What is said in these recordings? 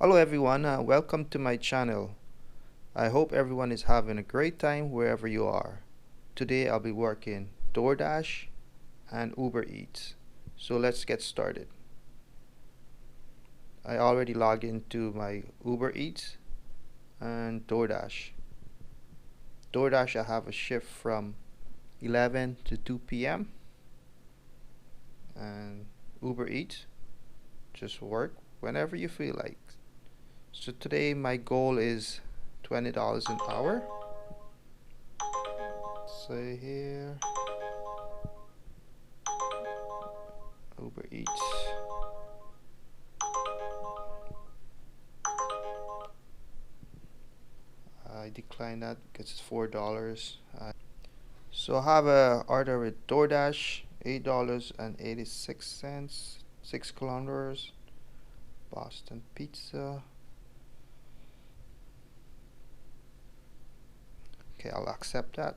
Hello everyone, welcome to my channel. I hope everyone is having a great time wherever you are. Today I'll be working Doordash and Uber Eats. So let's get started. I already logged into my Uber Eats and Doordash. Doordash, I have a shift from 11 to 2 p.m. and Uber Eats, just work whenever you feel like. So today my goal is $20 an hour. Say here Uber Eats. I decline that because it's $4. So I have a order with DoorDash, $8.86, 6 kilometers, Boston pizza. Okay, I'll accept that.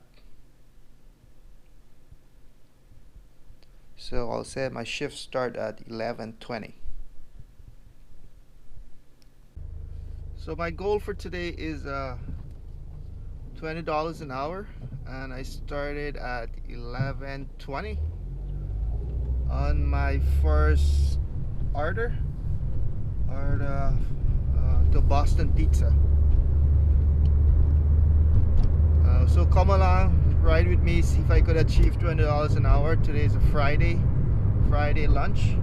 So I'll say my shift start at 11:20. So my goal for today is $20 an hour, and I started at 11:20 on my first order, the Boston pizza. So come along, ride with me, see if I could achieve $20 an hour. Today is a Friday lunch.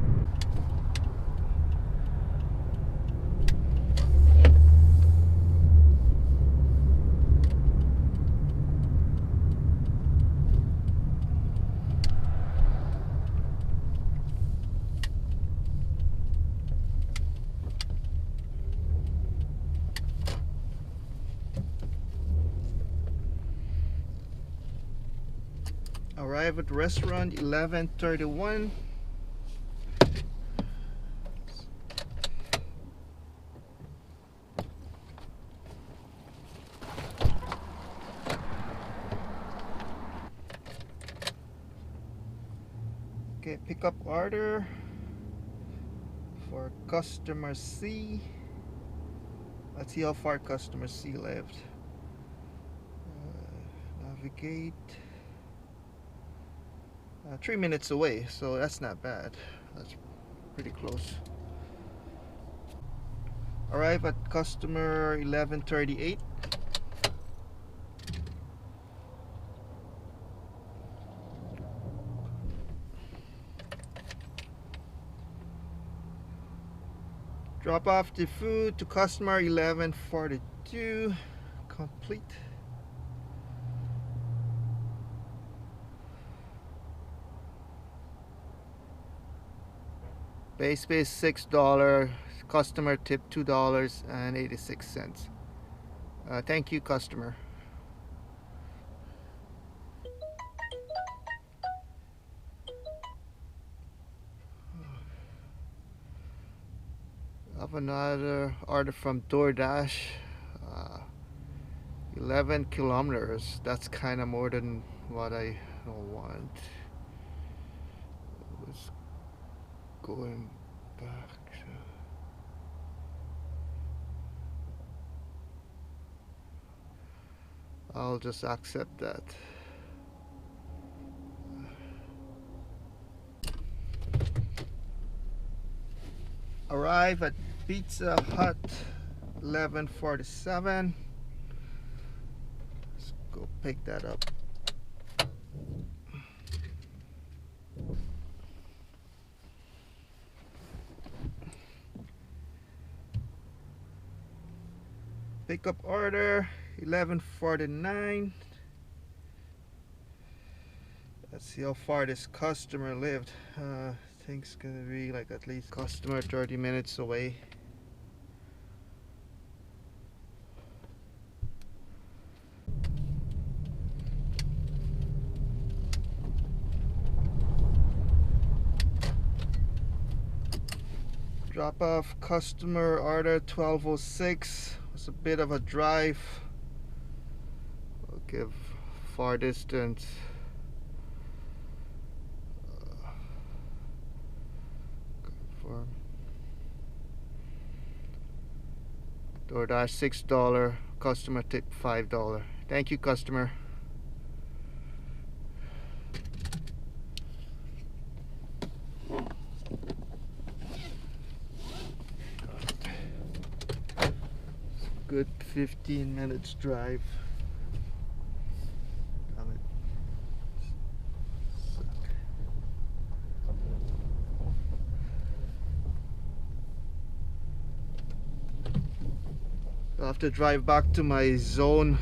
Arrive at the restaurant 11:31. Okay, pick up order for customer C. Let's see how far customer C lived. Navigate. 3 minutes away, so that's not bad. That's pretty close. Arrive at customer 11:38. Drop off the food to customer 11:42. Complete. Base pay $6. Customer tip $2.86. Thank you, customer. I have another order from Doordash. 11 kilometers. That's kind of more than what I want. Let's going back. I'll just accept that. Arrive at Pizza Hut 11:47. Let's go pick that up. Pick up order 11:49. Let's see how far this customer lived. I think it's gonna be like at least customer 30 minutes away. Drop off customer order 12:06. It's a bit of a drive. I'll give far distance. Confirm. DoorDash $6, customer tip $5. Thank you, customer. Good 15 minutes drive. Damn it. Suck. I'll have to drive back to my zone.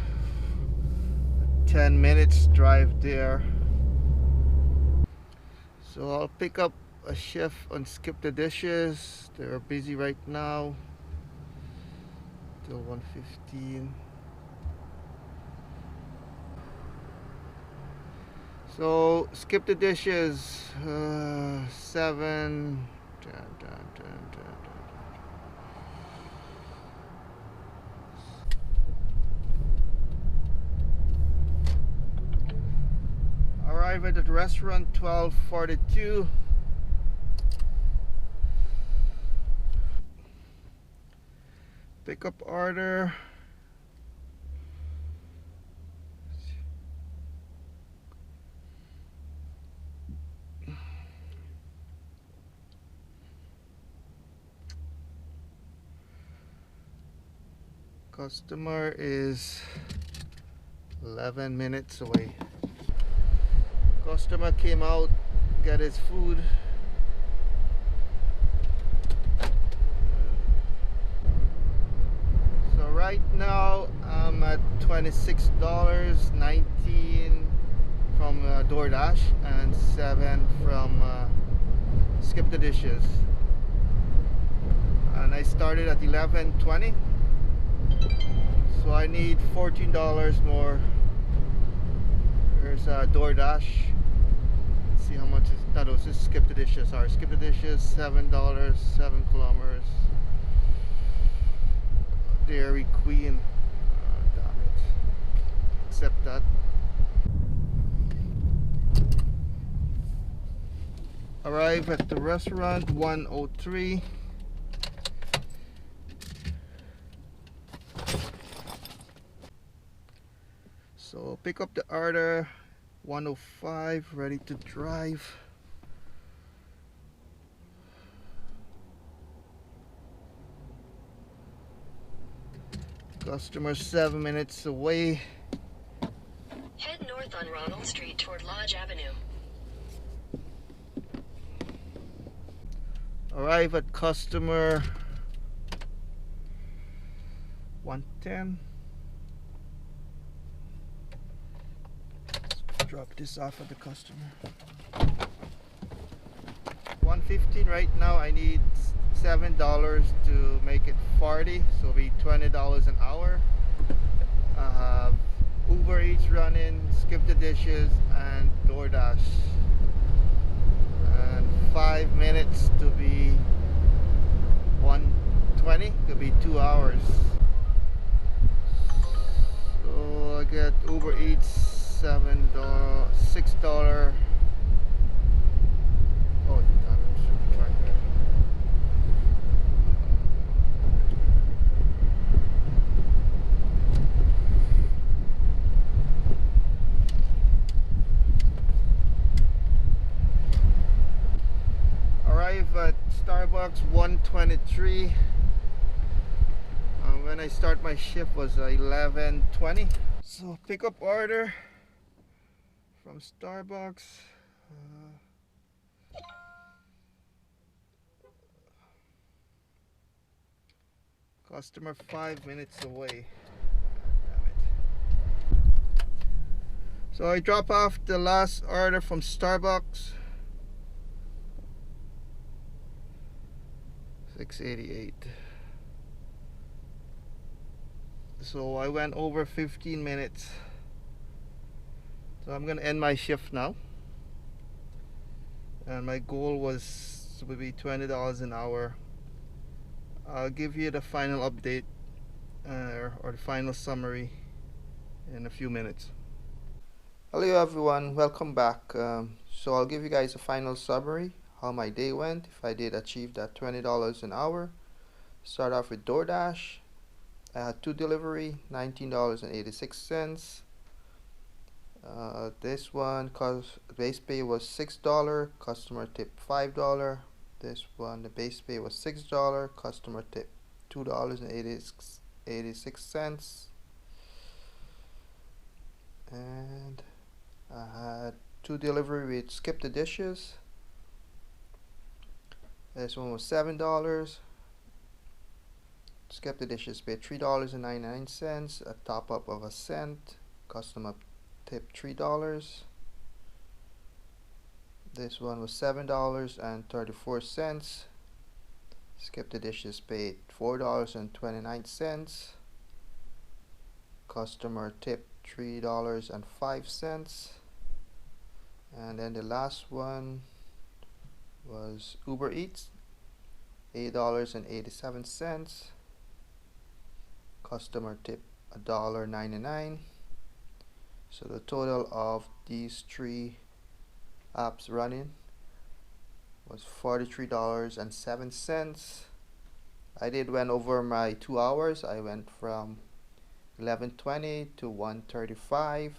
10 minutes drive there. So I'll pick up a shift on Skip the Dishes. They're busy right now till 1:15. So Skip the Dishes, 7, 10, 10, 10, 10. Arrive at the restaurant 12:42. Pick up order. Customer is 11 minutes away. Customer came out, get his food. So right now I'm at $26.19 from Doordash and $7 from Skip the Dishes. And I started at 11:20. So I need $14 more. There's DoorDash. Let's see how much is. No, this is Skip the Dishes. Sorry, Skip the Dishes, $7, 7 kilometers. Dairy Queen. Damn it. Accept that. Arrive at the restaurant 1:03. So pick up the order 1:05, ready to drive. Customer 7 minutes away. Head north on Ronald Street toward Lodge Avenue. Arrive at customer 1:10. Drop this off at the customer. 1:15 right now. I need $7 to make it 40, so it'll be $20 an hour. I have Uber Eats running, Skip the Dishes, and DoorDash. And 5 minutes to be 1:20. Could be 2 hours. So I get Uber Eats. $6. Oh, damn it. Right there. Arrive at Starbucks 1:23. When I start my shift was 11:20. So pick up order from Starbucks. Customer 5 minutes away. Damn it. So I drop off the last order from Starbucks. 6:88. So I went over 15 minutes. So I'm gonna end my shift now, and my goal was to be $20 an hour. I'll give you the final update or the final summary in a few minutes. Hello everyone, welcome back. So I'll give you guys a final summary how my day went, if I did achieve that $20 an hour. Start off with DoorDash. I had 2 delivery, $19.86. This one base pay was $6, customer tip $5. This one, the base pay was $6, customer tip $2.86. And I had 2 delivery with skip the dishes. This one was $7. Skip the dishes paid $3.99, a top up of a cent. Customer tip $3. This one was $7.34. Skip the dishes paid $4.29. Customer tip $3.05. And then the last one was Uber Eats, $8.87. Customer tip $1.99. So the total of these 3 apps running was $43.07. I went over my 2 hours. I went from 11:20 to 1:35.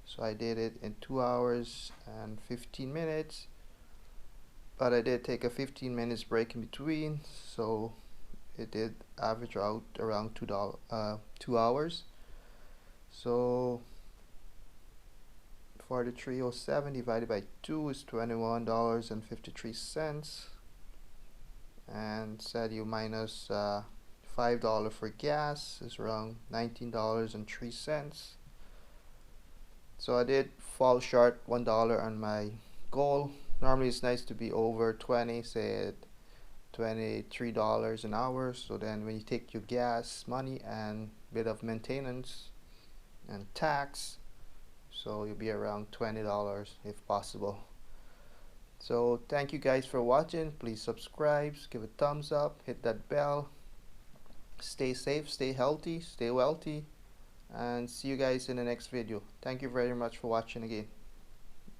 So I did it in 2 hours and 15 minutes. But I did take a 15 minutes break in between, so it did average out around 2 hours. So 43.07 divided by 2 is $21.53. And said you minus $5 for gas is around $19.03. So I did fall short $1 on my goal. Normally it's nice to be over 20, say at $23 an hour. So then when you take your gas money and bit of maintenance and tax, so you'll be around $20 if possible. So thank you guys for watching. Please subscribe, give a thumbs up, hit that bell. Stay safe, stay healthy, stay wealthy, and see you guys in the next video. Thank you very much for watching again.